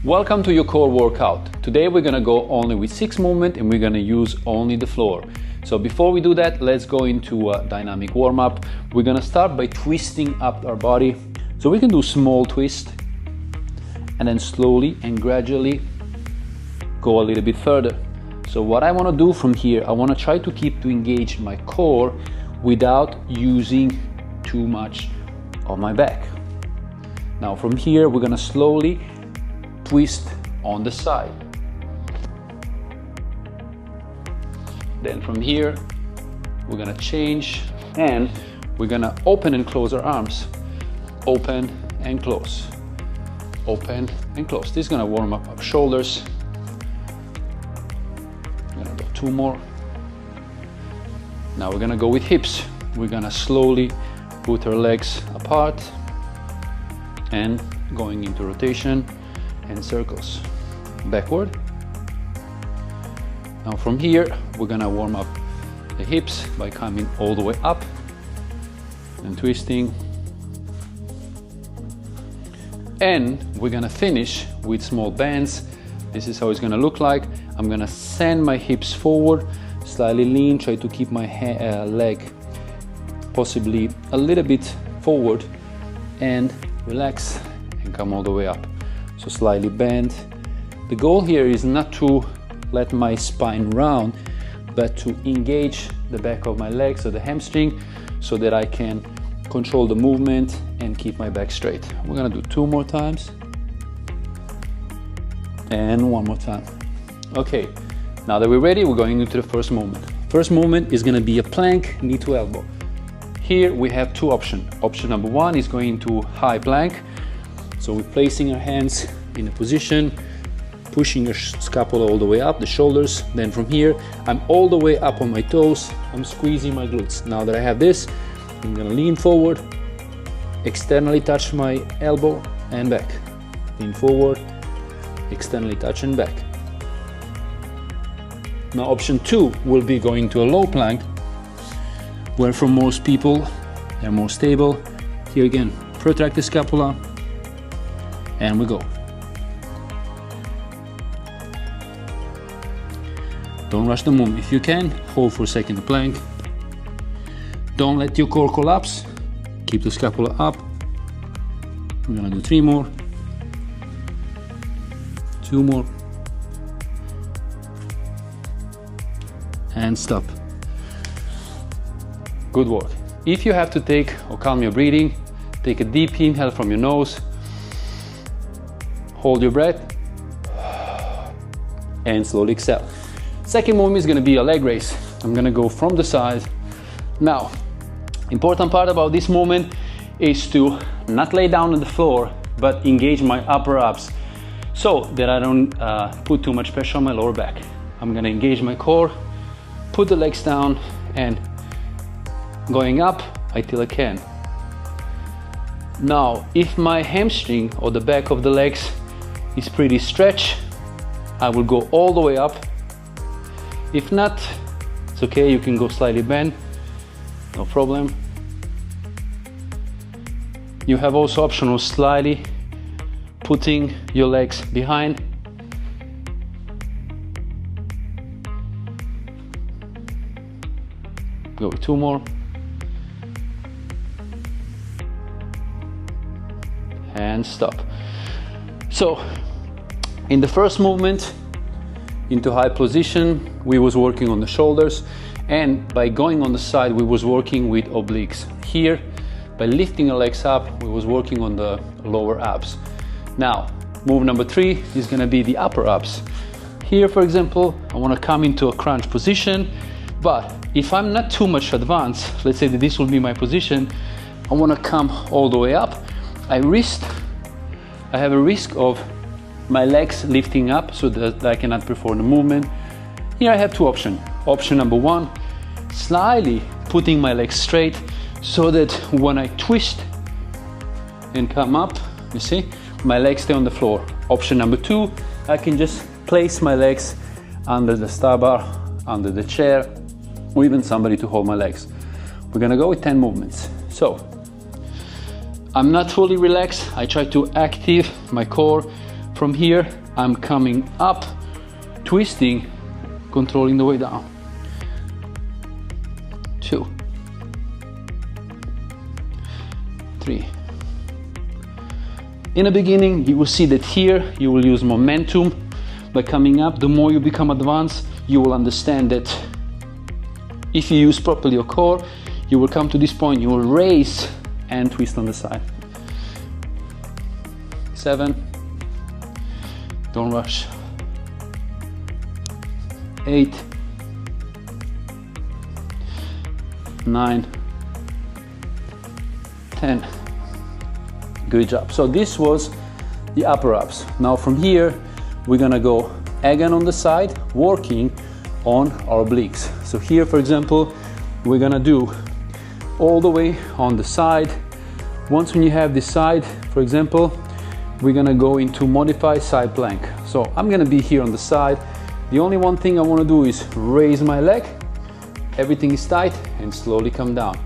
Welcome to your core workout. Today we're gonna go only with 6 movements and we're gonna use only the floor. So before we do that, let's go into a dynamic warm-up. We're gonna start by twisting up our body. So we can do small twist and then slowly and gradually go a little bit further. So what I wanna do from here, I wanna try to engage my core without using too much of my back. Now from here, we're gonna slowly twist on the side. Then from here, we're gonna change and we're gonna open and close our arms. Open and close. Open and close. This is gonna warm up our shoulders. We're gonna do 2 more. Now we're gonna go with hips. We're gonna slowly put our legs apart and going into rotation and circles. Backward. Now from here, we're gonna warm up the hips by coming all the way up and twisting. And we're gonna finish with small bends. This is how it's gonna look like. I'm gonna send my hips forward, slightly lean, try to keep my leg possibly a little bit forward and relax and come all the way up. So slightly bend. The goal here is not to let my spine round, but to engage the back of my leg, so the hamstring, so that I can control the movement and keep my back straight. We're gonna do 2 more times. And 1 more time. Okay, now that we're ready, we're going into the first movement. First movement is gonna be a plank, knee to elbow. Here we have 2 options. Option number 1 is going to high plank. So we're placing our hands in a position, pushing your scapula all the way up, the shoulders. Then from here, I'm all the way up on my toes. I'm squeezing my glutes. Now that I have this, I'm gonna lean forward, externally touch my elbow and back. Lean forward, externally touch and back. Now option 2 will be going to a low plank, where for most people, they're more stable. Here again, protract the scapula, and we go. Don't rush the movement. If you can, hold for a second the plank. Don't let your core collapse. Keep the scapula up. We're gonna do 3 more. 2 more. And stop. Good work. If you have to take or calm your breathing, take a deep inhale from your nose. Hold your breath and slowly exhale. Second movement is gonna be a leg raise. I'm gonna go from the side. Now, important part about this movement is to not lay down on the floor, but engage my upper abs so that I don't put too much pressure on my lower back. I'm gonna engage my core, put the legs down and going up until I can. Now, if my hamstring or the back of the legs is pretty stretched, I will go all the way up. If not, it's okay, you can go slightly bend, no problem. You have also option of slightly putting your legs behind. Go 2 more. And stop. So, in the first movement, into high position, we was working on the shoulders, and by going on the side, we was working with obliques. Here, by lifting the legs up, we was working on the lower abs. Now, move number 3 is gonna be the upper abs. Here, for example, I wanna come into a crunch position, but if I'm not too much advanced, let's say that this will be my position, I wanna come all the way up. I have a risk of my legs lifting up so that I cannot perform the movement. Here I have 2 options. Option number 1, slightly putting my legs straight so that when I twist and come up, you see, my legs stay on the floor. Option number 2, I can just place my legs under the star bar, under the chair, or even somebody to hold my legs. We're gonna go with 10 movements. So, I'm not fully relaxed. I try to active my core From here, I'm coming up, twisting, controlling the way down. 2, 3. In the beginning, you will see that here you will use momentum by coming up. The more you become advanced, you will understand that if you use properly your core, you will come to this point, you will raise and twist on the side. 7, don't rush. 8, 9, 10. Good job. So this was the upper abs. Now from here, we're gonna go again on the side, working on our obliques. So here, for example, we're gonna do all the way on the side. Once when you have this side, for example, we're gonna go into modified side plank. So I'm gonna be here on the side. The only one thing I wanna do is raise my leg, everything is tight, and slowly come down.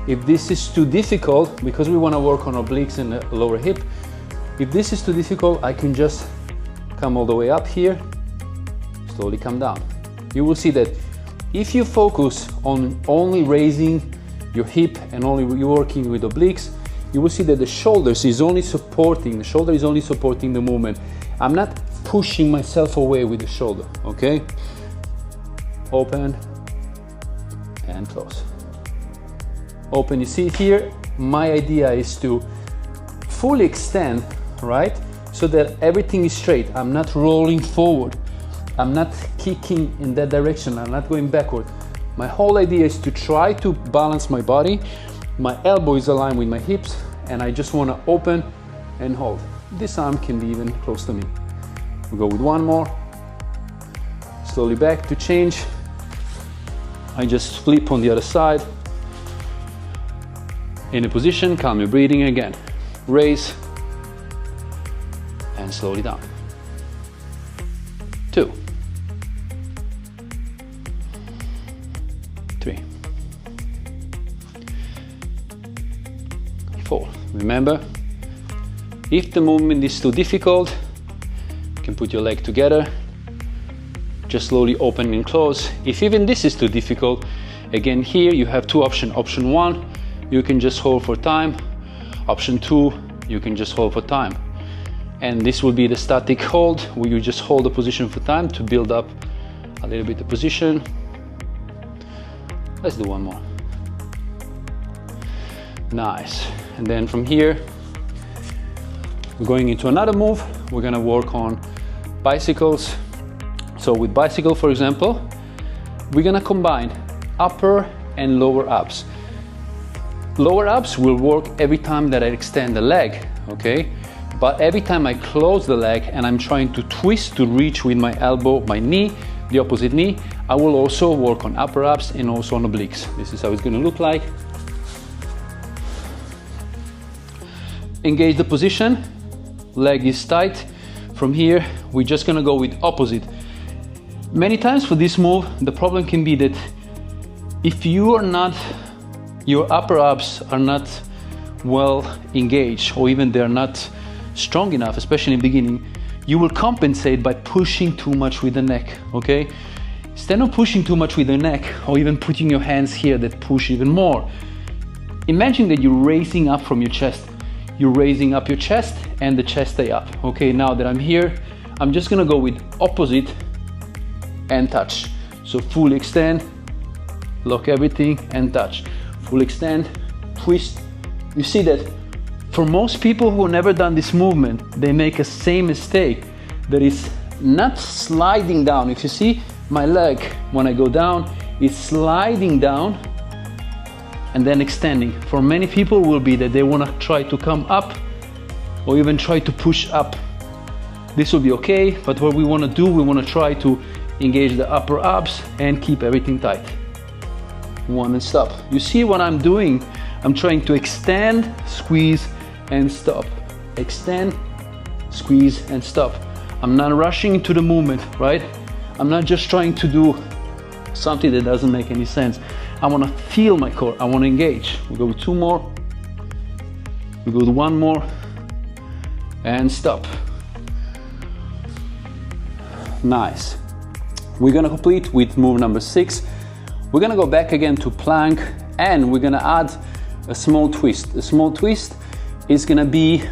If this is too difficult, because we wanna work on obliques and the lower hip, if this is too difficult, I can just come all the way up here, slowly come down. You will see that if you focus on only raising your hip and only you're working with obliques, you will see that the shoulder is only supporting the movement. I'm not pushing myself away with the shoulder, okay? Open and close. Open, you see here, my idea is to fully extend, right? So that everything is straight. I'm not rolling forward. I'm not kicking in that direction. I'm not going backward. My whole idea is to try to balance my body. My elbow is aligned with my hips, and I just want to open and hold. This arm can be even close to me. We go with one more. Slowly back to change. I just flip on the other side. In a position, calm your breathing again. Raise and slowly down. 2, 3, 4. Remember, if the movement is too difficult, you can put your leg together, just slowly open and close. If even this is too difficult, again here you have two options. Option 1, you can just hold for time. Option 2, you can just hold for time. And this will be the static hold, where you just hold the position for time to build up a little bit the position. Let's do one more. Nice. And then from here, we're going into another move. We're gonna work on bicycles. So with bicycle, for example, we're gonna combine upper and lower abs. Lower abs will work every time that I extend the leg, okay? But every time I close the leg and I'm trying to twist to reach with my elbow, my knee, the opposite knee, I will also work on upper abs and also on obliques. This is how it's gonna look like. Engage the position, leg is tight. From here, we're just gonna go with opposite. Many times for this move, the problem can be that if your upper abs are not well engaged, or even they're not strong enough, especially in the beginning, you will compensate by pushing too much with the neck, okay? Instead of pushing too much with the neck, or even putting your hands here that push even more, imagine that you're raising up from your chest. You're raising up your chest and the chest stay up. Okay, now that I'm here, I'm just gonna go with opposite and touch. So full extend, lock everything and touch. Full extend, twist. You see that for most people who have never done this movement, they make a same mistake, that is not sliding down. If you see my leg, when I go down, it's sliding down and then extending. For many people will be that they want to try to come up or even try to push up. This will be okay, but what we want to do, we want to try to engage the upper abs and keep everything tight. One and stop. You see what I'm doing? I'm trying to extend, squeeze and stop. Extend, squeeze and stop. I'm not rushing into the movement, right? I'm not just trying to do something that doesn't make any sense. I want to feel my core. I want to engage. We go with two more. We go with one more and stop. Nice. We're gonna complete with move number 6. We're gonna go back again to plank, and we're gonna add a small twist. A small twist is gonna be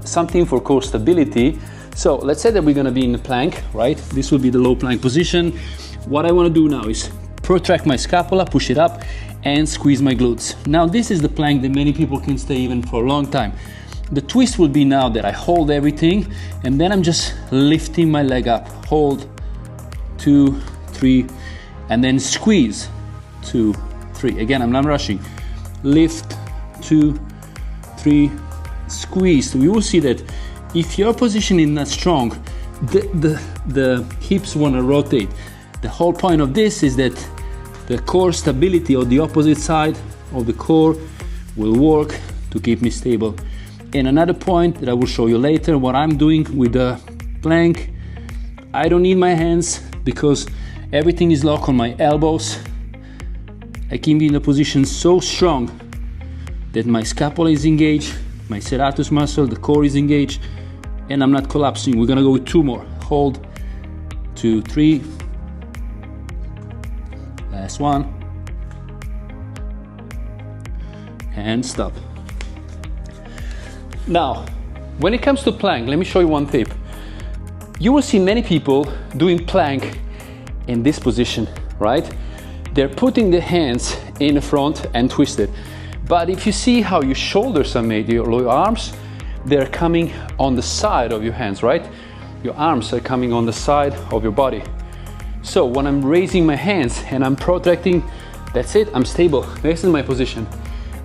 something for core stability. So let's say that we're gonna be in the plank, right? This will be the low plank position. What I wanna do now is protract my scapula, push it up, and squeeze my glutes. Now this is the plank that many people can stay even for a long time. The twist will be now that I hold everything, and then I'm just lifting my leg up. Hold, 2, 3, and then squeeze, 2, 3. Again, I'm not rushing. Lift, 2, 3, squeeze. So you will see that if your position is not strong, the hips want to rotate. The whole point of this is that the core stability of the opposite side of the core will work to keep me stable. And another point that I will show you later, what I'm doing with the plank, I don't need my hands because everything is locked on my elbows. I can be in a position so strong that my scapula is engaged, my serratus muscle, the core is engaged, and I'm not collapsing. We're gonna go with 2 more. Hold, 2, 3. Last one. And stop. Now, when it comes to plank, let me show you one tip. You will see many people doing plank in this position, right? They're putting the hands in the front and twisted. But if you see how your shoulders are made, your arms, they're coming on the side of your hands, right? Your arms are coming on the side of your body. So when I'm raising my hands and I'm protracting, that's it, I'm stable. This is my position.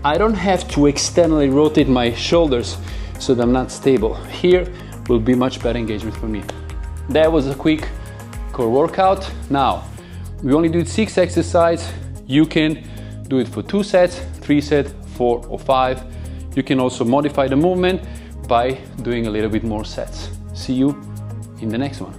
I don't have to externally rotate my shoulders so that I'm not stable. Here will be much better engagement for me. That was a quick core workout. Now, we only did 6 exercises. You can do it for 2 sets, 3 sets, 4 or 5. You can also modify the movement by doing a little bit more sets. See you in the next one.